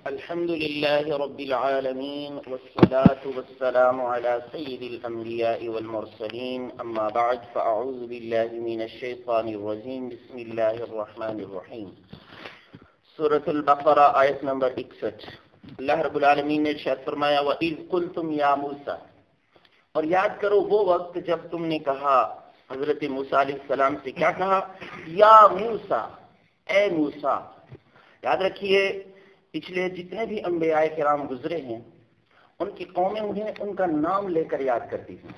الحمد لله رب العالمين والصلاة والسلام على سيد الأنبياء والمرسلين أما بعد فأعوذ بالله من الشيطان الرجيم بسم الله الرحمن الرحيم سورة البقرة آیت نمبر 61 اللہ رب العالمین نے ارشاد فرمایا وَإِذْ قُلْتُمْ يَا مُوسَى، اور یاد کرو وہ وقت جب تم نے کہا حضرت موسیٰ علیہ السلام سے، کیا کہا؟ یا موسیٰ، اے موسیٰ۔ یاد رکھیے پچھلے جتنے بھی انبیاء کرام گزرے ہیں ان کی قومیں انہیں ان کا نام لے کر یاد کرتی تھیں۔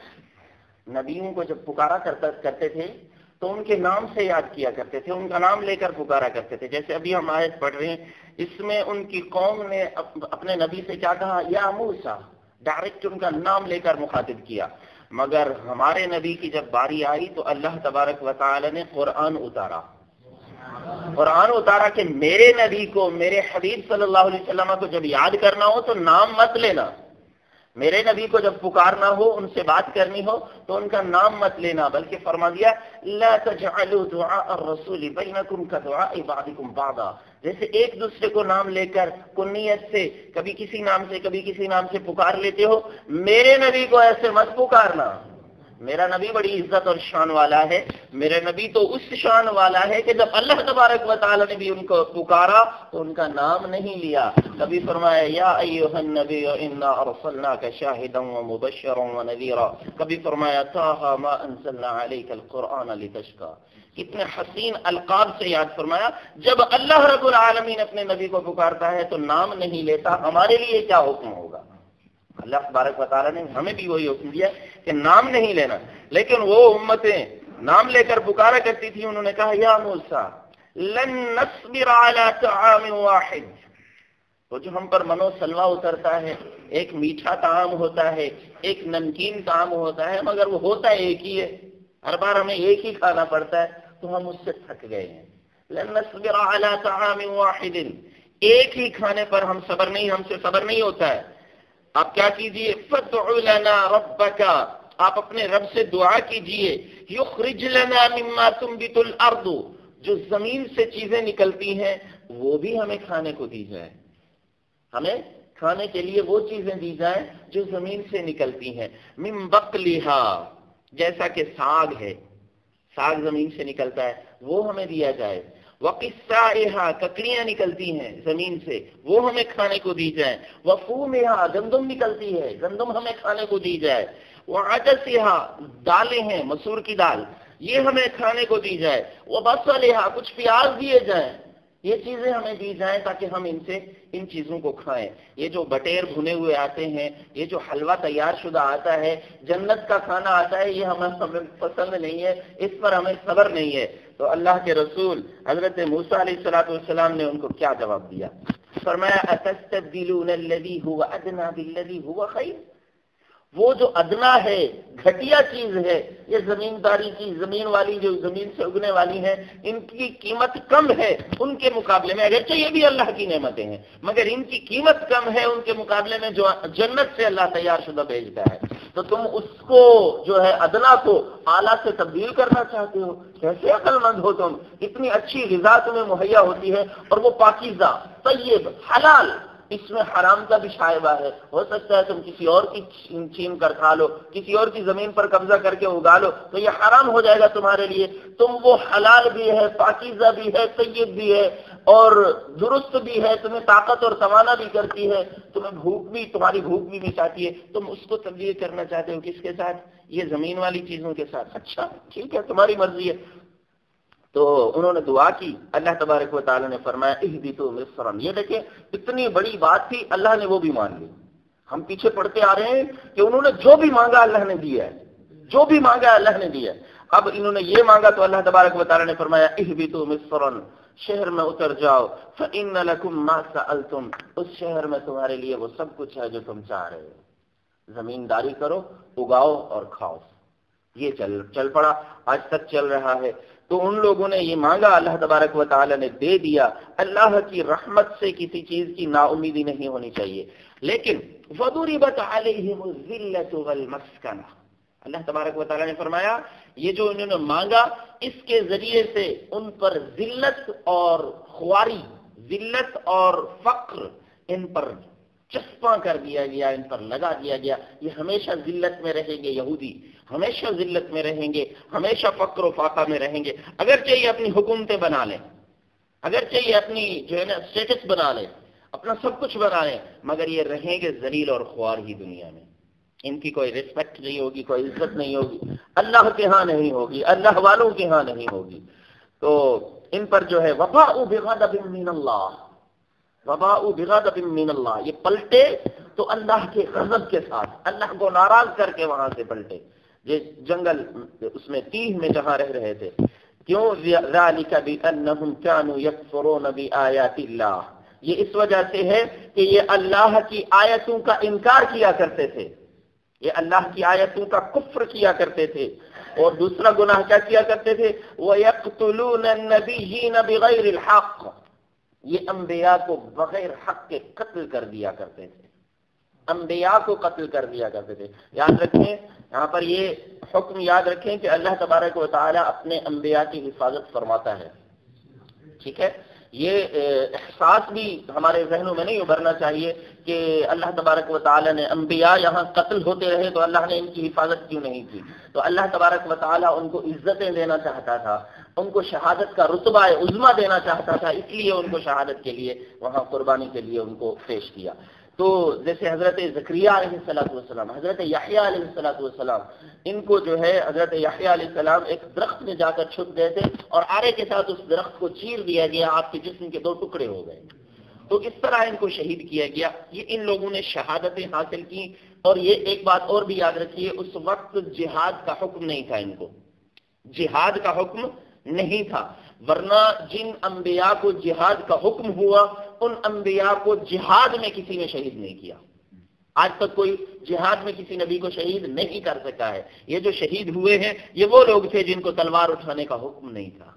نبیوں کو جب پکارا کرتے تھے تو ان کے نام سے یاد کیا کرتے تھے، ان کا نام لے کر پکارا کرتے تھے۔ جیسے ابھی ہم آیت پڑھ رہے ہیں، اس میں ان کی قوم نے اپنے نبی سے کیا کہا؟ یا موسیٰ، ڈائریکٹ ان کا نام لے کر مخاطب کیا۔ مگر ہمارے نبی کی جب باری آئی تو اللہ تبارک و تعالی نے قرآن اتارا کہ میرے نبی کو، میرے حبیب صلی اللہ علیہ وسلم کو جب یاد کرنا ہو تو نام مت لینا، میرے نبی کو جب پکارنا ہو، ان سے بات کرنی ہو تو ان کا نام مت لینا، بلکہ فرما دیا لا تجعلوا دعاء الرسول بینکم کدعاء بعضکم بعضا، جیسے ایک دوسرے کو نام لے کر کنیت سے کبھی کسی نام سے کبھی کسی نام سے پکار لیتے ہو، میرے نبی کو ایسے مت پکارنا۔ میرا نبی بڑی عزت اور شان والا ہے، میرا نبی تو اس شان والا ہے کہ جب اللہ تبارک و تعالی نے بھی ان کو پکارا تو ان کا نام نہیں لیا۔ کبھی فرمایا یا ایھا النبی انا ارسلناک شاہدا ومبشرا ونذیرا، کبھی فرمایا طٰ ما انزلنا علیک القرآن لتشقی۔ کتنے حسین القاب سے یاد فرمایا۔ جب اللہ رب العالمین اپنے نبی کو پکارتا ہے تو نام نہیں لیتا، ہمارے لیے کیا حکم ہوگا؟ اللہ تبارک و تعالیٰ نے ہمیں بھی وہی حکم دیا کہ نام نہیں لینا، لیکن وہ امتیں نام لے کر پکارا کرتی تھی۔ انہوں نے کہا یا موسیٰ لن نصبر علی طعام واحد، تو جو ہم پر منو سلوا اترتا ہے، ایک میٹھا طعام ہوتا ہے، ایک نمکین طعام ہوتا ہے، مگر وہ ہوتا ایک ہی ہے، ہر بار ہمیں ایک ہی کھانا پڑتا ہے، تو ہم اس سے تھک گئے ہیں۔ لن نصبر علی طعام واحد، ایک ہی کھانے پر ہم سے صبر نہیں ہوتا ہے۔ آپ کیا کیجئے؟ فَادْعُ لَنَا رَبَّكَ، آپ اپنے رب سے دعا کیجئے، یخرج لنا مما تنبت الارض، جو زمین سے چیزیں نکلتی ہیں وہ بھی ہمیں کھانے کو دی جائے، ہمیں کھانے کے لیے وہ چیزیں دی جائیں جو زمین سے نکلتی ہیں۔ من بقلھا، جیسا کہ ساگ ہے، ساگ زمین سے نکلتا ہے، وہ ہمیں دیا جائے۔ وقصائھا، ککڑیاں نکلتی ہیں زمین سے، وہ ہمیں کھانے کو دی جائیں۔ وفومھا، گندم نکلتی ہے، گندم ہمیں کھانے کو دی جائے۔ وعدسھا، دالیں ہیں، مسور کی دال، یہ ہمیں کھانے کو دی جائے۔ وبصلھا، کچھ پیاز دیے جائیں، یہ چیزیں ہمیں دی جائیں تاکہ ہم ان چیزوں کو کھائیں۔ یہ جو بٹیر بھنے ہوئے آتے ہیں، یہ جو حلوہ تیار شدہ آتا ہے، جنت کا کھانا آتا ہے، یہ ہمیں پسند نہیں ہے، اس پر ہمیں صبر نہیں ہے۔ تو اللہ کے رسول حضرت موسیٰ علیہ السلام نے ان کو کیا جواب دیا؟ فرمایا اتستبدلون الذی هو ادنی بالذی هو خیر، وہ جو ادنا ہے، گھٹیا چیز ہے، یہ زمینداری کی، زمین والی جو زمین سے اگنے والی ہیں، ان کی قیمت کم ہے ان کے مقابلے میں، اگرچہ یہ بھی اللہ کی نعمتیں ہیں مگر ان کی قیمت کم ہے ان کے مقابلے میں جو جنت سے اللہ تیار شدہ بھیجتا ہے۔ تو تم اس کو جو ہے ادنا کو اعلیٰ سے تبدیل کرنا چاہتے ہو؟ کیسے عقل مند ہو تم؟ اتنی اچھی غذا تمہیں مہیا ہوتی ہے اور وہ پاکیزہ، طیب، حلال، اس میں حرام کا بھی شائبہ ہے، ہو سکتا ہے تم کسی اور کی چھین کر کھا لو، کسی اور کی زمین پر قبضہ کر کے اگا لو تو یہ حرام ہو جائے گا تمہارے لیے۔ تم وہ حلال بھی ہے، پاکیزہ بھی ہے، طیب بھی ہے اور درست بھی ہے، تمہیں طاقت اور توانا بھی کرتی ہے، تمہاری بھوک بھی مٹاتی ہے، تم اس کو تبدیل کرنا چاہتے ہو کس کے ساتھ؟ یہ زمین والی چیزوں کے ساتھ۔ اچھا ٹھیک ہے، تمہاری مرضی ہے۔ تو انہوں نے دعا کی، اللہ تبارک و تعالی نے فرمایا اہبطوا مصرا، یہ دیکھیں اتنی بڑی بات تھی، اللہ نے وہ بھی مان لی۔ ہم پیچھے پڑھتے آ رہے ہیں کہ انہوں نے جو بھی مانگا اللہ نے دیا ہے، جو بھی مانگا اللہ نے دیا ہے۔ اب انہوں نے یہ مانگا تو اللہ تبارک و تعالی نے فرمایا اہبطوا مصرا، شہر میں اتر جاؤ، فإن لكم ما سألتم، اس شہر میں تمہارے لیے وہ سب کچھ ہے جو تم چاہ رہے ہو، زمینداری کرو، اگاؤ اور کھاؤ۔ یہ چل پڑا، آج تک چل رہا ہے۔ تو ان لوگوں نے یہ مانگا، اللہ تبارک و تعالی نے دے دیا۔ اللہ کی رحمت سے کسی چیز کی نا امیدی نہیں ہونی چاہیے۔ لیکن وَضُرِبَتْ عَلَيْهِمُ الذِّلَّةُ وَالْمَسْكَنَةُ، اللہ تبارک و تعالی نے فرمایا یہ جو انہوں نے مانگا اس کے ذریعے سے ان پر ذلت اور خواری، ذلت اور فقر، ان پر چسپاں کر دیا گیا، ان پر لگا دیا گیا، یہ ہمیشہ ذلت میں رہیں گے، یہودی ہمیشہ ذلت میں رہیں گے، ہمیشہ فقر و فاقہ میں رہیں گے، اگرچہ یہ اپنی حکومتیں بنا لیں، اگرچہ یہ اپنی جو ہے نا اسٹیٹس بنا لیں، اپنا سب کچھ بنا لیں، مگر یہ رہیں گے ذلیل اور خوار ہی دنیا میں، ان کی کوئی رسپیکٹ نہیں ہوگی، کوئی عزت نہیں ہوگی، اللہ کے ہاں نہیں ہوگی، اللہ والوں کے ہاں نہیں ہوگی۔ تو ان پر جو ہے وباء بغضب من اللہ، وباء بغضب من اللہ، یہ پلٹے تو اللہ کے غضب کے ساتھ، اللہ کو ناراض کر کے وہاں سے پلٹے، یہ جنگل اس میں تیہ میں جہاں رہ رہے تھے۔ کیوں؟ ذالک بانہم کانوا یکفرون بآیات اللہ، یہ اس وجہ سے ہے کہ یہ اللہ کی آیتوں کا انکار کیا کرتے تھے، یہ اللہ کی آیتوں کا کفر کیا کرتے تھے۔ اور دوسرا گناہ کیا کیا کرتے تھے؟ وَيَقْتُلُونَ النَّبِيِّينَ بِغَيْرِ الْحَقِّ، یہ انبیاء کو بغیر حق کے قتل کر دیا کرتے تھے، انبیاء کو قتل کر دیا کرتے تھے۔ یاد رکھیں، یہاں پر یہ حکم یاد رکھیں کہ اللہ تبارک و تعالی اپنے انبیاء کی حفاظت فرماتا ہے، ٹھیک ہے؟ یہ احساس بھی ہمارے ذہنوں میں نہیں ابھرنا چاہیے کہ اللہ تبارک و تعالی نے انبیاء یہاں قتل ہوتے رہے تو اللہ نے ان کی حفاظت کیوں نہیں کی؟ تو اللہ تبارک و تعالی ان کو عزتیں دینا چاہتا تھا، ان کو شہادت کا رتبہ عظمیٰ دینا چاہتا تھا، اس لیے ان کو شہادت کے لیے وہاں قربانی کے لیے ان کو پیش کیا۔ تو جیسے حضرت زکریا علیہ السلام، حضرت یحییٰ علیہ السلام، ان کو جو ہے حضرت یحییٰ علیہ السلام ایک درخت میں جا کر چھپ گئے تھے اور آرے کے ساتھ اس درخت کو چیر دیا گیا، آپ کے جسم کے 2 ٹکڑے ہو گئے، تو اس طرح ان کو شہید کیا گیا۔ یہ ان لوگوں نے شہادتیں حاصل کی۔ اور یہ ایک بات اور بھی یاد رکھیے، اس وقت جہاد کا حکم نہیں تھا، ان کو جہاد کا حکم نہیں تھا، ورنہ جن انبیاء کو جہاد کا حکم ہوا ان انبیاء کو جہاد میں کسی نے شہید نہیں کیا۔ آج تک کوئی جہاد میں کسی نبی کو شہید نہیں کر سکا ہے۔ یہ جو شہید ہوئے ہیں یہ وہ لوگ تھے جن کو تلوار اٹھانے کا حکم نہیں تھا،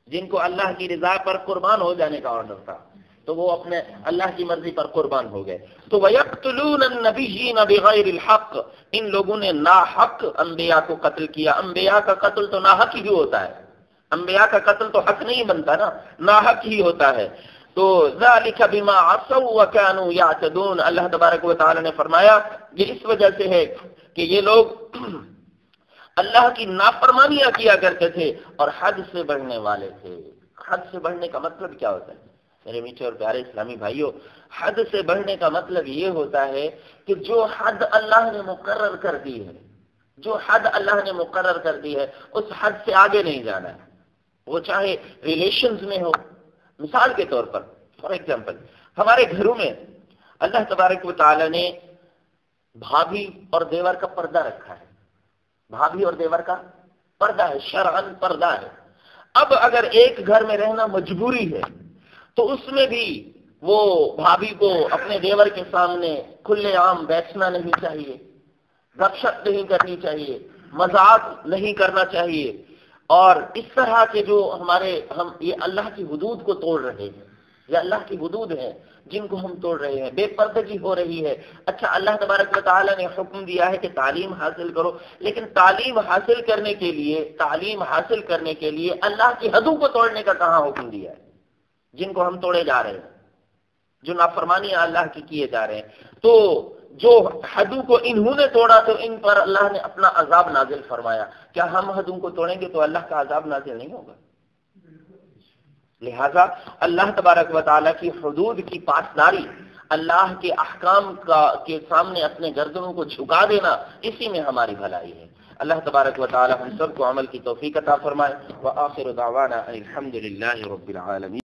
جن کو اللہ کی رضا پر قربان ہو جانے کا آرڈر تھا، تو وہ اپنے اللہ کی مرضی پر قربان ہو گئے۔ تو وَيَقْتُلُونَ النَّبِيِّينَ بِغَيْرِ الْحَقِّ، ان لوگوں نے ناحق انبیاء کو قتل کیا۔ انبیاء کا قتل تو ناحق ہی ہوتا ہے، انبیاء کا قتل تو حق نہیں بنتا نا، ناحق ہی ہوتا ہے۔ تو ذَلِكَ بِمَا عَصَوْا وَكَانُوا يَعْتَدُونَ، اللہ تبارک و تعالی نے فرمایا یہ اس وجہ سے ہے کہ یہ لوگ اللہ کی نافرمانیاں کیا کرتے تھے اور حد سے بڑھنے والے تھے۔ حد سے بڑھنے کا مطلب کیا ہوتا ہے میرے میٹھے اور پیارے اسلامی بھائیوں؟ حد سے بڑھنے کا مطلب یہ ہوتا ہے کہ جو حد اللہ نے مقرر کر دی ہے، جو حد اللہ نے مقرر کر دی ہے اس حد سے آگے نہیں جانا ہے، وہ چاہے ریلیشنز میں ہو۔ مثال کے طور پر، فار ایگزامپل، ہمارے گھروں میں اللہ تبارک و تعالی نے بھابھی اور دیور کا پردہ رکھا ہے، بھابھی اور دیور کا پردہ ہے، شرعاً پردہ ہے۔ اب اگر ایک گھر میں رہنا مجبوری ہے تو اس میں بھی وہ بھابھی کو اپنے دیور کے سامنے کھلے عام بیٹھنا نہیں چاہیے، گپ شپ نہیں کرنی چاہیے، مذاق نہیں کرنا چاہیے، اور اس طرح کے جو ہم یہ اللہ کی حدود کو توڑ رہے ہیں، یہ اللہ کی حدود ہیں جن کو ہم توڑ رہے ہیں، بے پردگی ہو رہی ہے۔ اچھا، اللہ تبارک و تعالی نے حکم دیا ہے کہ تعلیم حاصل کرو، لیکن تعلیم حاصل کرنے کے لیے اللہ کی حدوں کو توڑنے کا کہاں حکم دیا ہے، جن کو ہم توڑے جا رہے ہیں، جو نافرمانیاں اللہ کی کیے جا رہے ہیں۔ تو جو حدوں کو انہوں نے توڑا تو ان پر اللہ نے اپنا عذاب نازل فرمایا۔ کیا ہم حدوں کو توڑیں گے تو اللہ کا عذاب نازل نہیں ہوگا؟ لہذا اللہ تبارک و تعالیٰ کی حدود کی پاسداری، اللہ کے احکام کے سامنے اپنے گردنوں کو جھکا دینا، اسی میں ہماری بھلائی ہے۔ اللہ تبارک و تعالیٰ ہم سب کو عمل کی توفیق عطا فرمائے۔ وآخر دعوانا الحمد للہ رب العالمین۔